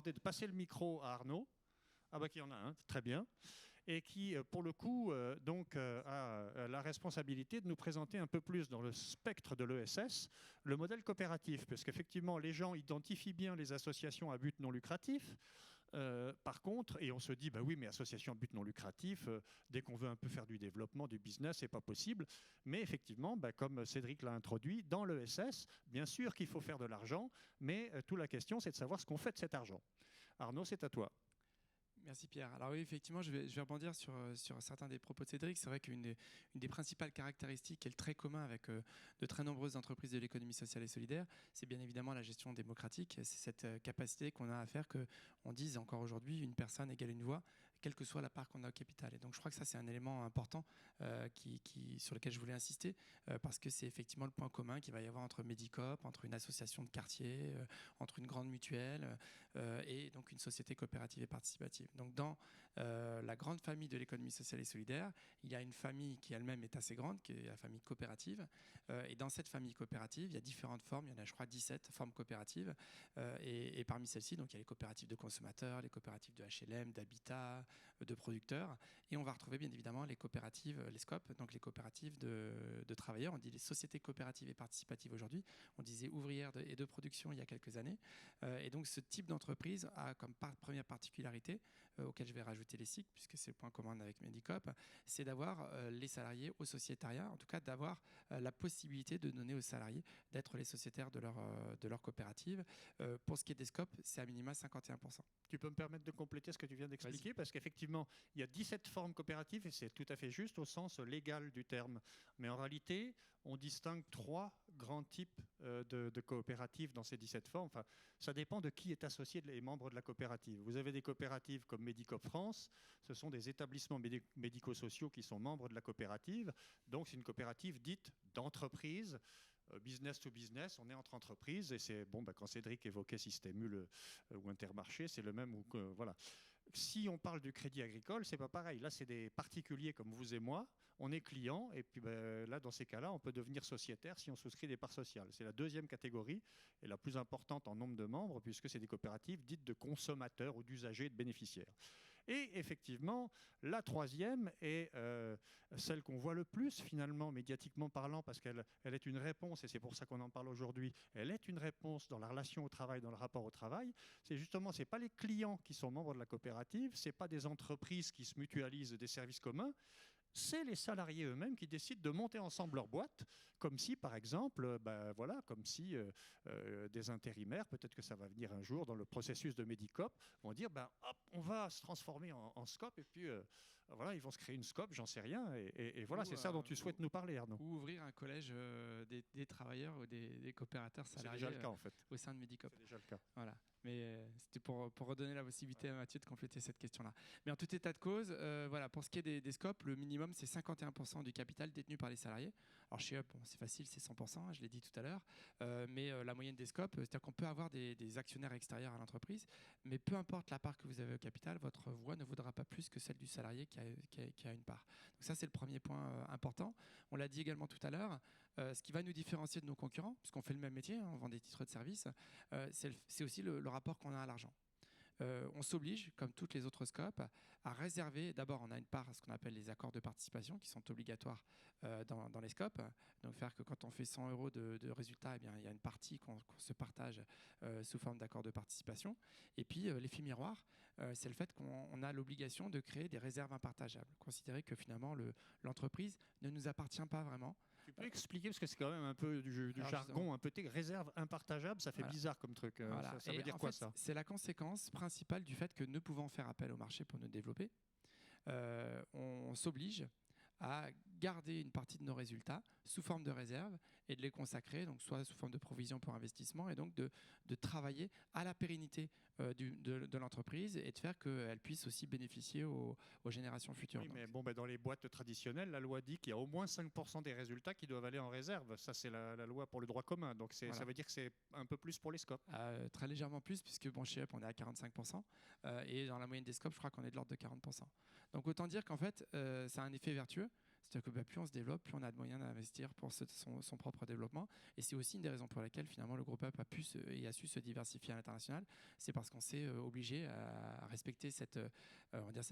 demander de passer le micro à Arnaud. Ah bah qu'il y en a un, très bien. Et qui, pour le coup, a la responsabilité de nous présenter un peu plus dans le spectre de l'ESS le modèle coopératif, parce qu'effectivement, les gens identifient bien les associations à but non lucratif. Par contre, et on se dit, bah oui, mais association à but non lucratif, dès qu'on veut un peu faire du développement, du business, c'est pas possible. Mais effectivement, bah, comme Cédric l'a introduit, dans l'ESS, bien sûr qu'il faut faire de l'argent, mais toute la question, c'est de savoir ce qu'on fait de cet argent. Arnaud, c'est à toi. Merci Pierre. Alors oui, effectivement, je vais rebondir sur certains des propos de Cédric. C'est vrai qu'une des principales caractéristiques qui est le trait commun avec de très nombreuses entreprises de l'économie sociale et solidaire, c'est bien évidemment la gestion démocratique. C'est cette capacité qu'on a à faire qu'on dise encore aujourd'hui une personne égale une voix, quelle que soit la part qu'on a au capital. Et donc je crois que ça c'est un élément important sur lequel je voulais insister parce que c'est effectivement le point commun qu'il va y avoir entre Medicop, entre une association de quartier, entre une grande mutuelle et donc une société coopérative et participative. Donc dans la grande famille de l'économie sociale et solidaire, il y a une famille qui elle-même est assez grande, qui est la famille coopérative. Et dans cette famille coopérative, il y a différentes formes. Il y en a, je crois, 17 formes coopératives. Et parmi celles-ci, donc, il y a les coopératives de consommateurs, les coopératives de HLM, d'habitat, de producteurs. Et on va retrouver bien évidemment les coopératives, les SCOP, donc les coopératives de travailleurs. On dit les sociétés coopératives et participatives aujourd'hui. On disait ouvrières et de production il y a quelques années. Et donc ce type d'entreprise a comme première particularité auquel je vais rajouter les SIC, puisque c'est le point commun avec Medicop, c'est d'avoir les salariés au sociétariat, en tout cas d'avoir la possibilité de donner aux salariés d'être les sociétaires de leur coopérative. Pour ce qui est des SCOP, c'est à minima 51%. Tu peux me permettre de compléter ce que tu viens d'expliquer, parce qu'effectivement, il y a 17 formes coopératives et c'est tout à fait juste au sens légal du terme. Mais en réalité, on distingue 3 grands types de coopératives dans ces 17 formes. Enfin, ça dépend de qui est associé les membres de la coopérative. Vous avez des coopératives comme Medicop France, ce sont des établissements médico-sociaux qui sont membres de la coopérative. Donc c'est une coopérative dite d'entreprise. Business to business, on est entre entreprises et c'est bon. Quand Cédric évoquait Systémule ou Intermarché, c'est le même. Voilà. Si on parle du crédit agricole, c'est pas pareil. Là, c'est des particuliers comme vous et moi. On est client et puis là, dans ces cas-là, on peut devenir sociétaire si on souscrit des parts sociales. C'est la deuxième catégorie et la plus importante en nombre de membres puisque c'est des coopératives dites de consommateurs ou d'usagers et de bénéficiaires. Et effectivement, la troisième est celle qu'on voit le plus finalement médiatiquement parlant parce qu'elle est une réponse et c'est pour ça qu'on en parle aujourd'hui. Elle est une réponse dans la relation au travail, dans le rapport au travail. C'est justement, c'est pas les clients qui sont membres de la coopérative, c'est pas des entreprises qui se mutualisent des services communs. C'est les salariés eux-mêmes qui décident de monter ensemble leur boîte, comme si, par exemple, comme si des intérimaires, peut-être que ça va venir un jour dans le processus de Medicop, vont dire, hop, on va se transformer en SCOP, et puis voilà, ils vont se créer une SCOP, j'en sais rien, et voilà, c'est ça dont tu souhaites nous parler, Arnaud. Ou ouvrir un collège des travailleurs ou des coopérateurs salariés c'est déjà le cas, en fait. au sein de Medicop. C'est déjà le cas. Voilà. Mais c'était pour redonner la possibilité à Mathieu de compléter cette question-là. Mais en tout état de cause, voilà, pour ce qui est des SCOP, le minimum, c'est 51% du capital détenu par les salariés. Alors chez Up, c'est facile, c'est 100%, je l'ai dit tout à l'heure. Mais la moyenne des SCOP, c'est-à-dire qu'on peut avoir des actionnaires extérieurs à l'entreprise, mais peu importe la part que vous avez au capital, votre voix ne vaudra pas plus que celle du salarié qui a une part. Donc ça, c'est le premier point important. On l'a dit également tout à l'heure, ce qui va nous différencier de nos concurrents, puisqu'on fait le même métier, on vend des titres de service, c'est aussi le rapport qu'on a à l'argent. On s'oblige, comme toutes les autres SCOP, à réserver. D'abord, on a une part à ce qu'on appelle les accords de participation qui sont obligatoires dans les SCOP. Donc, faire que quand on fait 100 € de résultat, eh bien, il y a une partie qu'on se partage sous forme d'accords de participation. Et puis, l'effet miroir, c'est le fait qu'on a l'obligation de créer des réserves impartageables. Considérer que finalement, l'entreprise ne nous appartient pas vraiment. Tu peux expliquer, parce que c'est quand même un peu du jargon, un peu réserve impartageable, ça fait bizarre comme truc. Voilà. Ça veut dire quoi, ça ? C'est la conséquence principale du fait que ne pouvant faire appel au marché pour nous développer, on s'oblige à garder une partie de nos résultats sous forme de réserve et de les consacrer, donc soit sous forme de provision pour investissement, et donc de travailler à la pérennité de l'entreprise et de faire qu'elle puisse aussi bénéficier aux générations futures. Oui, mais dans les boîtes traditionnelles, la loi dit qu'il y a au moins 5% des résultats qui doivent aller en réserve. Ça, c'est la loi pour le droit commun. Donc voilà. Ça veut dire que c'est un peu plus pour les SCOP. Très légèrement plus, puisque chez Up, on est à 45%. Et dans la moyenne des SCOP, je crois qu'on est de l'ordre de 40%. Donc autant dire qu'en fait, ça a un effet vertueux. C'est-à-dire que plus on se développe, plus on a de moyens d'investir pour son propre développement. Et c'est aussi une des raisons pour lesquelles finalement le groupe Up a su se diversifier à l'international. C'est parce qu'on s'est obligé à respecter cette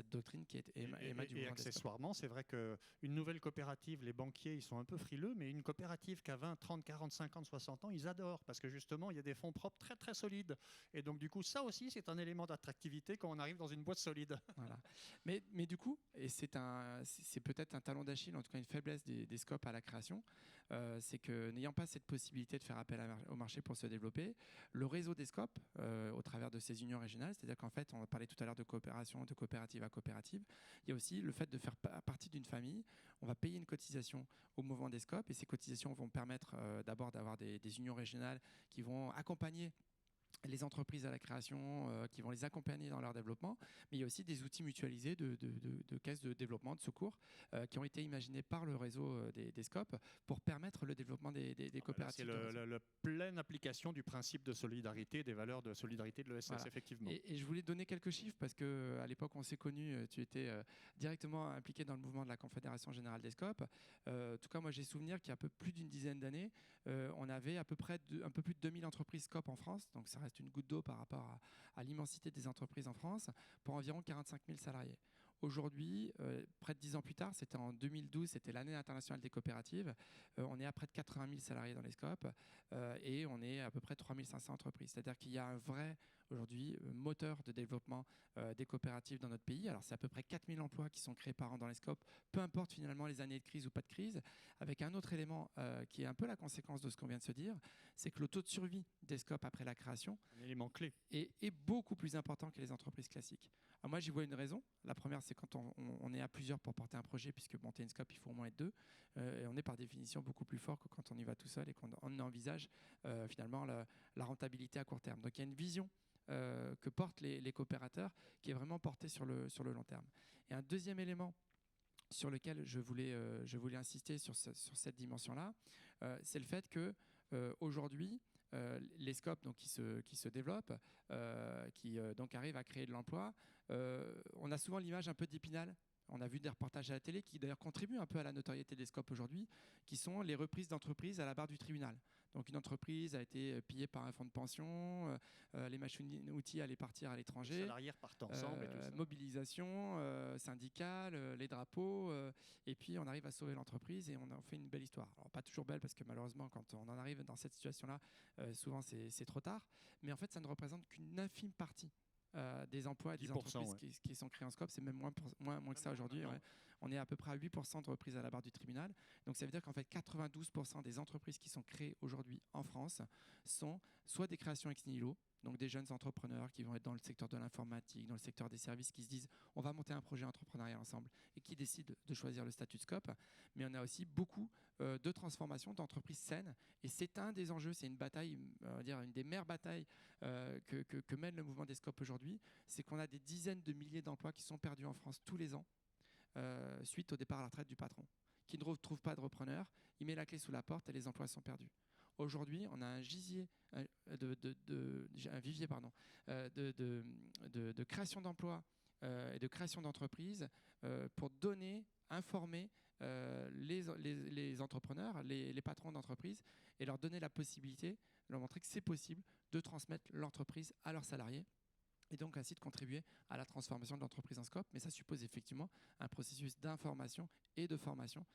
doctrine qui est émane du mouvement. Et accessoirement, c'est vrai qu'une nouvelle coopérative, les banquiers, ils sont un peu frileux, mais une coopérative qui a 20, 30, 40, 50, 60 ans, ils adorent parce que justement, il y a des fonds propres très très solides. Et donc du coup, ça aussi, c'est un élément d'attractivité quand on arrive dans une boîte solide. Voilà. Mais du coup, et c'est peut-être un talon d'Achille, en tout cas une faiblesse des scopes à la création, c'est que n'ayant pas cette possibilité de faire appel au marché pour se développer, le réseau des scopes, au travers de ces unions régionales, c'est-à-dire qu'en fait, on parlait tout à l'heure de coopération, de coopérative à coopérative, il y a aussi le fait de faire partie d'une famille. On va payer une cotisation au mouvement des scopes et ces cotisations vont permettre d'abord d'avoir des unions régionales qui vont accompagner les entreprises à la création, qui vont les accompagner dans leur développement, mais il y a aussi des outils mutualisés de caisses de développement, de secours, qui ont été imaginés par le réseau des scopes pour permettre le développement des coopératives. C'est la pleine application du principe de solidarité, des valeurs de solidarité de l'ESS, voilà. Effectivement. Et je voulais donner quelques chiffres parce qu'à l'époque, on s'est connus, tu étais directement impliqué dans le mouvement de la Confédération Générale des Scopes. En tout cas, moi, j'ai souvenir qu'il y a un peu plus d'une dizaine d'années, on avait à peu près un peu plus de 2000 entreprises scopes en France, donc ça reste une goutte d'eau par rapport à l'immensité des entreprises en France, pour environ 45 000 salariés. Aujourd'hui, près de 10 ans plus tard, c'était en 2012, c'était l'année internationale des coopératives, on est à près de 80 000 salariés dans les scopes et on est à peu près 3 500 entreprises. C'est-à-dire qu'il y a un vrai, aujourd'hui, moteur de développement des coopératives dans notre pays. Alors, c'est à peu près 4 000 emplois qui sont créés par an dans les scopes, peu importe finalement les années de crise ou pas de crise, avec un autre élément qui est un peu la conséquence de ce qu'on vient de se dire, c'est que le taux de survie des scopes après la création un élément clé est beaucoup plus important que les entreprises classiques. Alors moi, j'y vois une raison. La première, c'est quand on est à plusieurs pour porter un projet, puisque monter une scope, il faut au moins être deux. Et on est par définition beaucoup plus fort que quand on y va tout seul et qu'on envisage finalement la rentabilité à court terme. Donc il y a une vision que portent les coopérateurs qui est vraiment portée sur le long terme. Et un deuxième élément sur lequel je voulais insister sur cette dimension-là, c'est le fait que aujourd'hui, les scopes donc, qui se développent, qui donc arrivent à créer de l'emploi, on a souvent l'image un peu d'Épinal. On a vu des reportages à la télé qui d'ailleurs contribuent un peu à la notoriété des scopes aujourd'hui, qui sont les reprises d'entreprises à la barre du tribunal. Donc une entreprise a été pillée par un fonds de pension, les machines-outils allaient partir à l'étranger. Les salariés repartent ensemble et tout ça. Mobilisation syndicale, les drapeaux, et puis on arrive à sauver l'entreprise et on a fait une belle histoire. Alors pas toujours belle parce que malheureusement quand on en arrive dans cette situation-là, souvent c'est trop tard, mais en fait ça ne représente qu'une infime partie des emplois et des entreprises qui sont créés en scope. C'est même moins que ça aujourd'hui. Ouais. On est à peu près à 8% de reprises à la barre du tribunal. Donc ça veut dire qu'en fait 92% des entreprises qui sont créées aujourd'hui en France sont soit des créations ex nihilo, donc des jeunes entrepreneurs qui vont être dans le secteur de l'informatique, dans le secteur des services, qui se disent on va monter un projet entrepreneurial ensemble et qui décident de choisir le statut de scope. Mais on a aussi beaucoup de transformations d'entreprises saines et c'est un des enjeux, c'est une bataille, on va dire une des mères batailles que mène le mouvement des scopes aujourd'hui, c'est qu'on a des dizaines de milliers d'emplois qui sont perdus en France tous les ans suite au départ à la retraite du patron, qui ne retrouve pas de repreneur, il met la clé sous la porte et les emplois sont perdus. Aujourd'hui, on a un vivier de création d'emplois et de création d'entreprises pour donner, informer les entrepreneurs, les patrons d'entreprises et leur donner la possibilité, leur montrer que c'est possible de transmettre l'entreprise à leurs salariés et donc ainsi de contribuer à la transformation de l'entreprise en scope. Mais ça suppose effectivement un processus d'information et de formation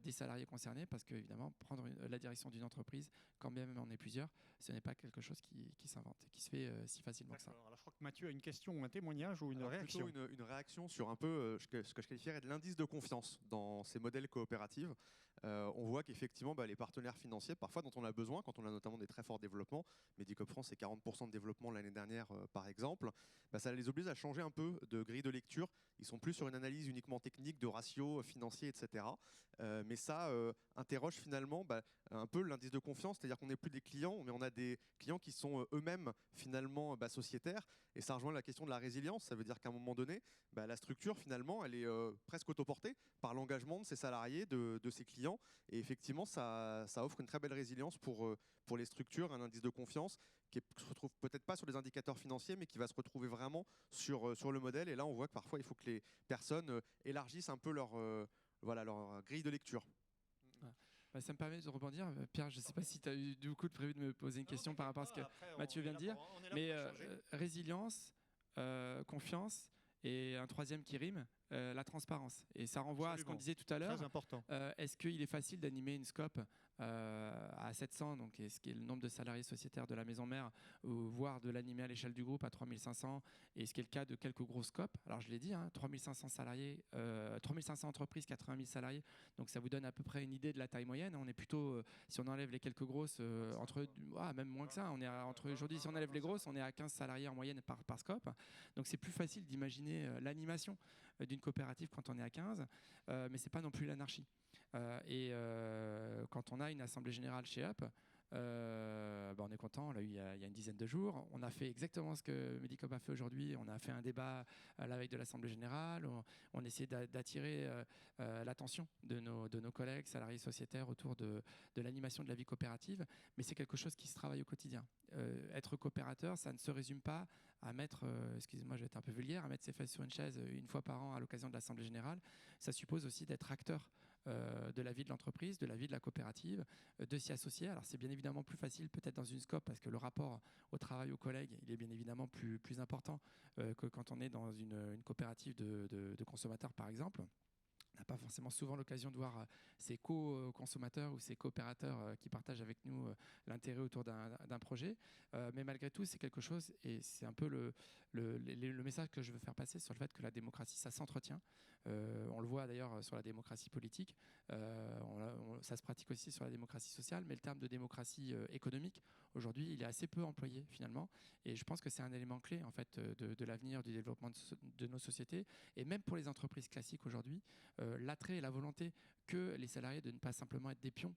des salariés concernés, parce qu'évidemment, prendre la direction d'une entreprise, quand bien même on est plusieurs, ce n'est pas quelque chose qui s'invente et qui se fait si facilement que ça. Alors, je crois que Mathieu a une question ou un témoignage ou une réaction. Plutôt une réaction sur un peu ce que je qualifierais de l'indice de confiance dans ces modèles coopératifs. On voit qu'effectivement, les partenaires financiers, parfois dont on a besoin, quand on a notamment des très forts développements, Medicoop France c'est 40% de développement l'année dernière par exemple, ça les oblige à changer un peu de grille de lecture. Ils sont plus sur une analyse uniquement technique de ratios financiers, etc. Mais ça interroge finalement un peu l'indice de confiance, c'est-à-dire qu'on n'est plus des clients, mais on a des clients qui sont eux-mêmes finalement sociétaires. Et ça rejoint la question de la résilience. Ça veut dire qu'à un moment donné, la structure finalement, elle est presque autoportée par l'engagement de ses salariés, de ses clients. Et effectivement, ça offre une très belle résilience pour les structures, un indice de confiance qui ne se retrouve peut-être pas sur les indicateurs financiers, mais qui va se retrouver vraiment sur le modèle. Et là, on voit que parfois, il faut que les personnes élargissent un peu voilà leur grille de lecture. Ça me permet de rebondir. Pierre, je ne sais pas si tu as eu du coup prévu de me poser une question par rapport à ce que Mathieu vient de dire. Mais résilience, confiance et un troisième qui rime, la transparence. Et ça renvoie à ce qu'on disait tout à l'heure. Très important. Est-ce qu'il est facile d'animer une scope à 700, donc ce qui est le nombre de salariés sociétaires de la maison mère, voire de l'animer à l'échelle du groupe à 3500, et ce qui est le cas de quelques gros scopes. Alors je l'ai dit, 3500 salariés, 3500 entreprises, 80 000 salariés, donc ça vous donne à peu près une idée de la taille moyenne. On est plutôt, si on enlève les quelques grosses, même moins que ça, on est aujourd'hui, si on enlève les grosses, on est à 15 salariés en moyenne par scope. Donc c'est plus facile d'imaginer l'animation d'une coopérative quand on est à 15, mais ce n'est pas non plus l'anarchie. Quand on a une assemblée générale chez Up, on est content, on l'a eu il y a une dizaine de jours. On a fait exactement ce que Medicop a fait aujourd'hui. On a fait un débat la veille de l'Assemblée générale. On essaie d'attirer l'attention de nos collègues salariés sociétaires autour de l'animation de la vie coopérative. Mais c'est quelque chose qui se travaille au quotidien. Être coopérateur, ça ne se résume pas à mettre, excusez-moi, je vais être un peu vulgaire, à mettre ses fesses sur une chaise une fois par an à l'occasion de l'Assemblée générale. Ça suppose aussi d'être acteur de la vie de l'entreprise, de la vie de la coopérative, de s'y associer. Alors c'est bien évidemment plus facile peut-être dans une scope parce que le rapport au travail, aux collègues, il est bien évidemment plus important que quand on est dans une coopérative de consommateurs par exemple. On n'a pas forcément souvent l'occasion de voir ces co-consommateurs ou ces coopérateurs qui partagent avec nous l'intérêt autour d'un projet. Mais malgré tout, c'est quelque chose, et c'est un peu le message que je veux faire passer sur le fait que la démocratie, ça s'entretient. On le voit d'ailleurs sur la démocratie politique. Ça se pratique aussi sur la démocratie sociale, mais le terme de démocratie économique, aujourd'hui, il est assez peu employé finalement. Et je pense que c'est un élément clé en fait, de l'avenir du développement de nos sociétés. Et même pour les entreprises classiques aujourd'hui, l'attrait et la volonté que les salariés de ne pas simplement être des pions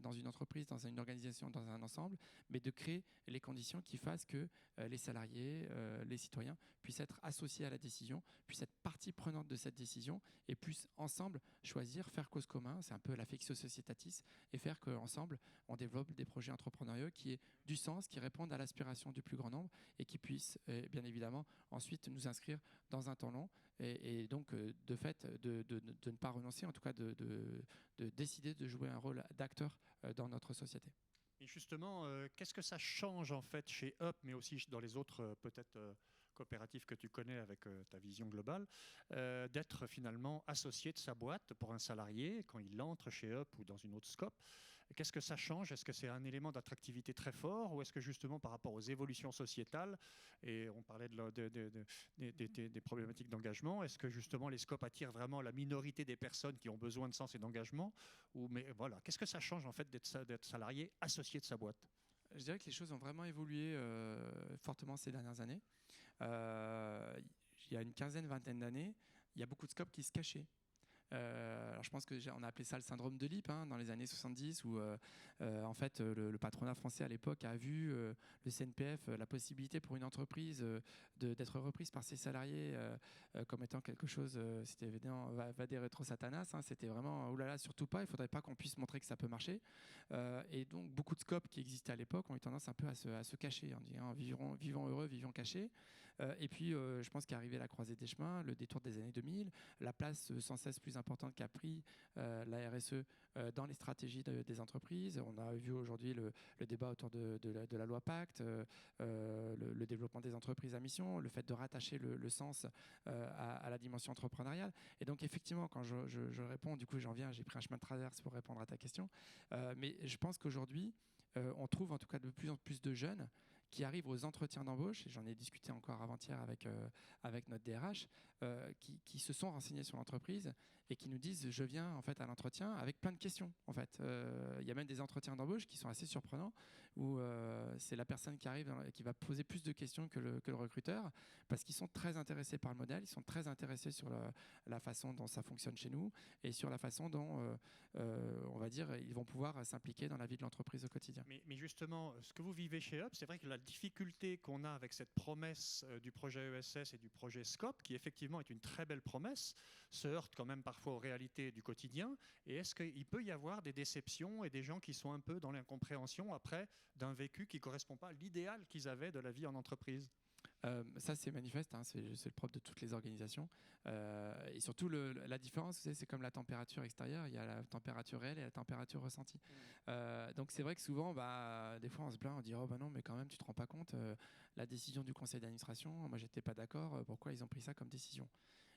dans une entreprise, dans une organisation, dans un ensemble, mais de créer les conditions qui fassent que les salariés, les citoyens puissent être associés à la décision, puissent être partie prenante de cette décision et puissent ensemble choisir, faire cause commune, c'est un peu l'affectio societatis, et faire qu'ensemble, on développe des projets entrepreneuriaux qui aient du sens, qui répondent à l'aspiration du plus grand nombre et qui puissent, bien évidemment, ensuite nous inscrire dans un temps long et donc, de fait, de ne pas renoncer, en tout cas de décider de jouer un rôle d'acteur dans notre société. Et justement, qu'est-ce que ça change en fait chez Up, mais aussi dans les autres peut-être coopératives que tu connais avec ta vision globale, d'être finalement associé de sa boîte pour un salarié quand il entre chez Up ou dans une autre scope? Qu'est-ce que ça change? Est-ce que c'est un élément d'attractivité très fort ou est-ce que justement par rapport aux évolutions sociétales, et on parlait des problématiques d'engagement, est-ce que justement les scopes attirent vraiment la minorité des personnes qui ont besoin de sens et d'engagement? Mais voilà, qu'est-ce que ça change en fait d'être salarié associé de sa boîte? Je dirais que les choses ont vraiment évolué fortement ces dernières années. Il y a une quinzaine, vingtaine d'années, il y a beaucoup de scopes qui se cachaient. Alors je pense qu'on a appelé ça le syndrome de l'IP dans les années 70 où en fait le patronat français à l'époque a vu le CNPF la possibilité pour une entreprise d'être reprise par ses salariés comme étant quelque chose, c'était évidemment va des rétro satanas, c'était vraiment oulala surtout pas, il faudrait pas qu'on puisse montrer que ça peut marcher et donc beaucoup de scopes qui existaient à l'époque ont eu tendance un peu à se cacher en disant vivons heureux, vivons cachés. Et puis, je pense qu'arrivé la croisée des chemins, le détour des années 2000, la place sans cesse plus importante qu'a pris la RSE dans les stratégies des entreprises. On a vu aujourd'hui le débat autour de la loi Pacte, le développement des entreprises à mission, le fait de rattacher le sens à la dimension entrepreneuriale. Et donc, effectivement, quand je réponds, du coup, j'ai pris un chemin de traverse pour répondre à ta question. Mais je pense qu'aujourd'hui, on trouve en tout cas de plus en plus de jeunes qui arrivent aux entretiens d'embauche, et j'en ai discuté encore avant-hier avec notre DRH, qui se sont renseignés sur l'entreprise et qui nous disent je viens en fait à l'entretien avec plein de questions. En fait, il y a même des entretiens d'embauche qui sont assez surprenants où c'est la personne qui arrive qui va poser plus de questions que le recruteur parce qu'ils sont très intéressés par le modèle, ils sont très intéressés sur la façon dont ça fonctionne chez nous et sur la façon dont on va dire ils vont pouvoir s'impliquer dans la vie de l'entreprise au quotidien. Mais justement, ce que vous vivez chez Up, c'est vrai que la difficulté qu'on a avec cette promesse du projet ESS et du projet SCOP, qui effectivement est une très belle promesse, se heurte quand même parfois aux réalités du quotidien. Et est-ce qu'il peut y avoir des déceptions et des gens qui sont un peu dans l'incompréhension après d'un vécu qui ne correspond pas à l'idéal qu'ils avaient de la vie en entreprise? Ça, c'est manifeste, hein, c'est le propre de toutes les organisations. Et surtout, la différence, c'est comme la température extérieure, il y a la température réelle et la température ressentie. Donc, c'est vrai que souvent, des fois, on se plaint, on dit « Oh, non, mais quand même, tu ne te rends pas compte, la décision du conseil d'administration, moi, je n'étais pas d'accord, pourquoi ils ont pris ça comme décision ?»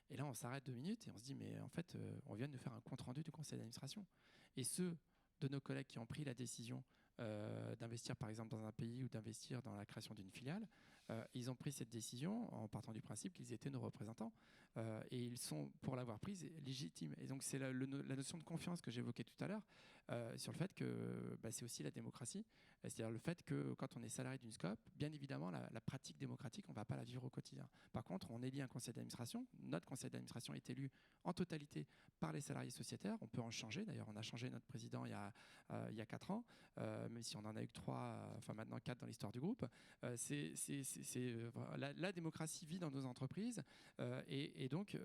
Et là, on s'arrête 2 minutes et on se dit « Mais en fait, on vient de faire un compte-rendu du conseil d'administration. » Et ceux de nos collègues qui ont pris la décision d'investir, par exemple, dans un pays ou d'investir dans la création d'une filiale, ils ont pris cette décision en partant du principe qu'ils étaient nos représentants et ils sont, pour l'avoir prise, légitimes. Et donc c'est la notion de confiance que j'évoquais tout à l'heure sur le fait que c'est aussi la démocratie, c'est-à-dire le fait que quand on est salarié d'une SCOP, bien évidemment la pratique démocratique, on ne va pas la vivre au quotidien. Par contre, on élit un conseil d'administration, notre conseil d'administration est élu en totalité par les salariés sociétaires, on peut en changer, d'ailleurs on a changé notre président il y a 4 ans, même si on en a eu que 3, enfin maintenant 4 dans l'histoire du groupe. La démocratie vit dans nos entreprises et donc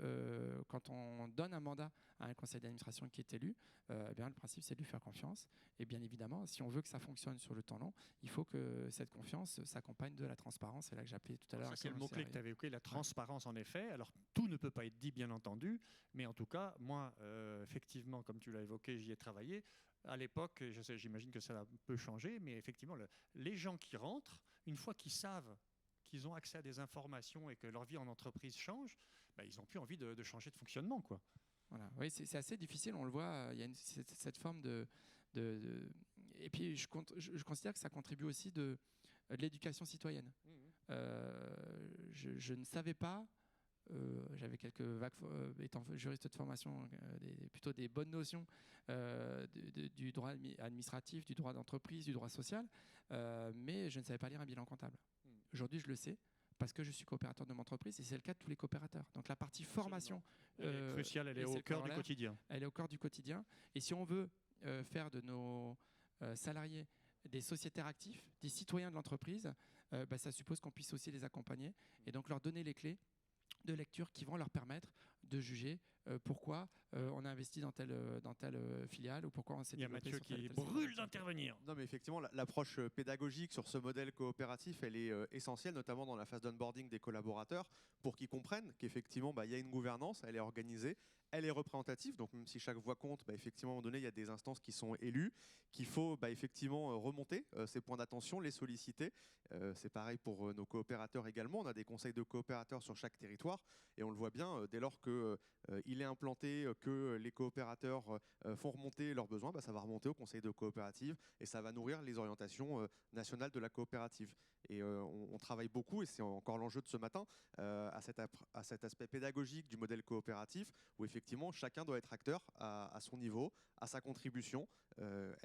quand on donne un mandat à un conseil d'administration qui est élu, le principe c'est de lui faire confiance et bien évidemment si on veut que ça fonctionne sur le temps long, il faut que cette confiance s'accompagne de la transparence. C'est là que j'appelais tout à l'heure. C'est le mot-clé que tu avais évoqué, la transparence en effet. Alors tout ne peut pas être dit bien entendu, mais en tout cas moi effectivement comme tu l'as évoqué, j'y ai travaillé. À l'époque, j'imagine que ça a un peu changé, mais effectivement, les gens qui rentrent, une fois qu'ils savent qu'ils ont accès à des informations et que leur vie en entreprise change, ils n'ont plus envie de changer de fonctionnement, quoi. Voilà. Oui, c'est assez difficile, on le voit, il y a cette forme de... Et puis, je considère que ça contribue aussi de l'éducation citoyenne. Je ne savais pas... j'avais quelques vagues, étant juriste de formation, plutôt des bonnes notions du droit administratif, du droit d'entreprise, du droit social, mais je ne savais pas lire un bilan comptable. Aujourd'hui, je le sais parce que je suis coopérateur de mon entreprise et c'est le cas de tous les coopérateurs. Donc la partie formation, elle est cruciale, elle est au cœur du quotidien. Elle est au cœur du quotidien. Et si on veut faire de nos salariés des sociétaires actifs, des citoyens de l'entreprise, ça suppose qu'on puisse aussi les accompagner et donc leur donner les clés de lecture qui vont leur permettre de juger pourquoi on a investi dans telle filiale ou pourquoi on s'est développé sur telle. Il y a Mathieu qui brûle d'intervenir. Non mais effectivement, l'approche pédagogique sur ce modèle coopératif, elle est essentielle, notamment dans la phase d'onboarding des collaborateurs, pour qu'ils comprennent qu'effectivement, il y a une gouvernance, elle est organisée, elle est représentative, donc même si chaque voix compte, effectivement, à un moment donné, il y a des instances qui sont élues, qu'il faut effectivement remonter ces points d'attention, les solliciter. C'est pareil pour nos coopérateurs également. On a des conseils de coopérateurs sur chaque territoire et on le voit bien, dès lors qu'il est implanté, que les coopérateurs font remonter leurs besoins, ça va remonter au conseil de coopérative et ça va nourrir les orientations nationales de la coopérative. Et on travaille beaucoup, et c'est encore l'enjeu de ce matin, à cet aspect pédagogique du modèle coopératif, où effectivement chacun doit être acteur à son niveau, à sa contribution.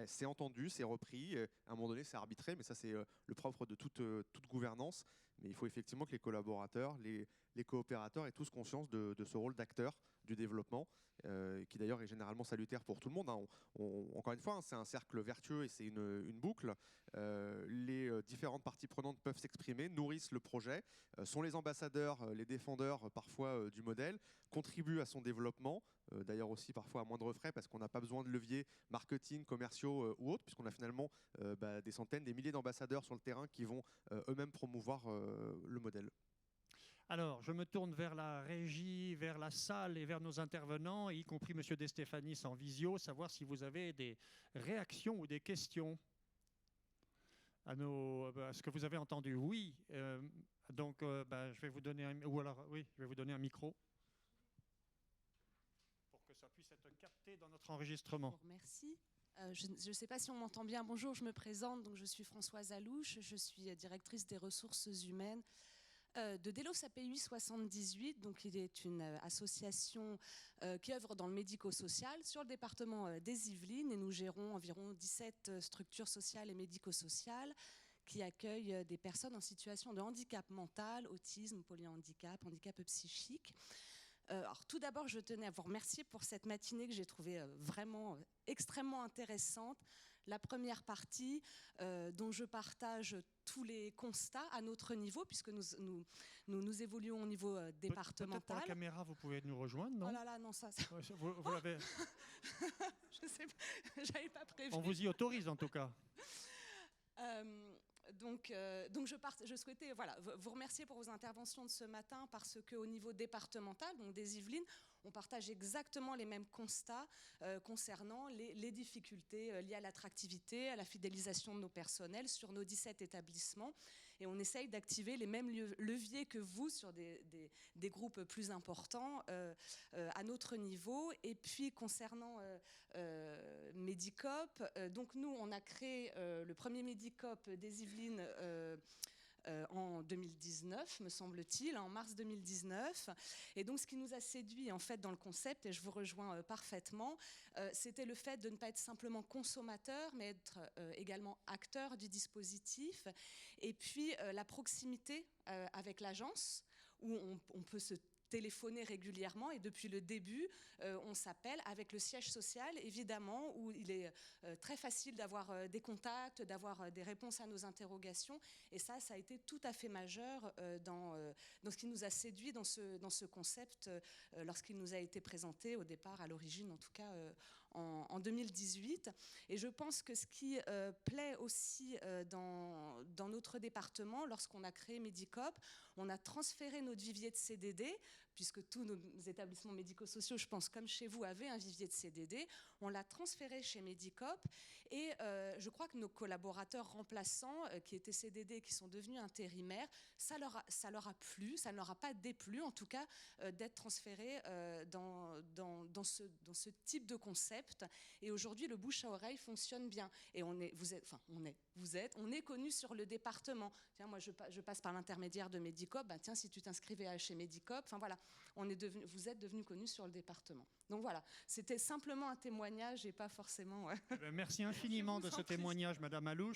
C'est entendu, c'est repris, à un moment donné c'est arbitré, mais ça c'est le propre de toute gouvernance. Mais il faut effectivement que les collaborateurs, les coopérateurs aient tous conscience de ce rôle d'acteur du développement, qui d'ailleurs est généralement salutaire pour tout le monde. Encore une fois, c'est un cercle vertueux et c'est une boucle. Les différentes parties prenantes peuvent s'exprimer, nourrissent le projet, sont les ambassadeurs, les défendeurs parfois du modèle, contribuent à son développement, d'ailleurs aussi parfois à moindre frais parce qu'on n'a pas besoin de leviers marketing, commerciaux ou autres, puisqu'on a finalement des centaines, des milliers d'ambassadeurs sur le terrain qui vont eux-mêmes promouvoir le modèle. Alors, je me tourne vers la régie, vers la salle et vers nos intervenants, y compris M. De Stéphanis en visio, savoir si vous avez des réactions ou des questions à ce que vous avez entendu. Oui, donc je vais vous donner je vais vous donner un micro pour que ça puisse être capté dans notre enregistrement. Merci. Je ne sais pas si on m'entend bien. Bonjour, je me présente. Donc, je suis Françoise Alouche, je suis directrice des ressources humaines de Delos API 78. Donc, il est une association qui œuvre dans le médico-social sur le département des Yvelines et nous gérons environ 17 structures sociales et médico-sociales qui accueillent des personnes en situation de handicap mental, autisme, polyhandicap, handicap psychique. Alors, tout d'abord, je tenais à vous remercier pour cette matinée que j'ai trouvée vraiment extrêmement intéressante. La première partie, dont je partage tous les constats à notre niveau, puisque nous évoluons au niveau départemental. Peut-être pour la caméra, vous pouvez nous rejoindre, non ? Oh là là, non, ça... Vous l'avez... Je sais pas, j'avais pas prévu. On vous y autorise, en tout cas. Donc je souhaitais vous remercier pour vos interventions de ce matin, parce qu'au niveau départemental, donc des Yvelines, on partage exactement les mêmes constats concernant les difficultés liées à l'attractivité, à la fidélisation de nos personnels sur nos 17 établissements. Et on essaye d'activer les mêmes leviers que vous sur des groupes plus importants à notre niveau. Et puis concernant Medicop, donc nous on a créé le premier Medicop des Yvelines en 2019, me semble-t-il, en mars 2019. Et donc ce qui nous a séduit en fait dans le concept, et je vous rejoins parfaitement, c'était le fait de ne pas être simplement consommateur, mais être également acteur du dispositif. Et puis la proximité avec l'agence, où on peut se téléphoner régulièrement, et depuis le début, on s'appelle avec le siège social, évidemment, où il est très facile d'avoir des contacts, d'avoir des réponses à nos interrogations. Et ça a été tout à fait majeur dans ce qui nous a séduit dans ce concept lorsqu'il nous a été présenté au départ, à l'origine en tout cas, en 2018. Et je pense que ce qui plaît aussi dans notre département, lorsqu'on a créé Medicop, on a transféré notre vivier de CDD, puisque tous nos établissements médico-sociaux, je pense comme chez vous, avaient un vivier de CDD. On l'a transféré chez Medicop, et je crois que nos collaborateurs remplaçants qui étaient CDD, qui sont devenus intérimaires, ça leur a plu, ça ne leur a pas déplu en tout cas d'être transférés dans ce type de concept. Et aujourd'hui, le bouche à oreille fonctionne bien. Et on est connus sur le département. Tiens, moi je passe par l'intermédiaire de Medicop, tiens, si tu t'inscrivais chez Medicop, enfin voilà, vous êtes devenus connus sur le département. Donc voilà, c'était simplement un témoignage et pas forcément... Merci infiniment de ce témoignage, Madame Alouche.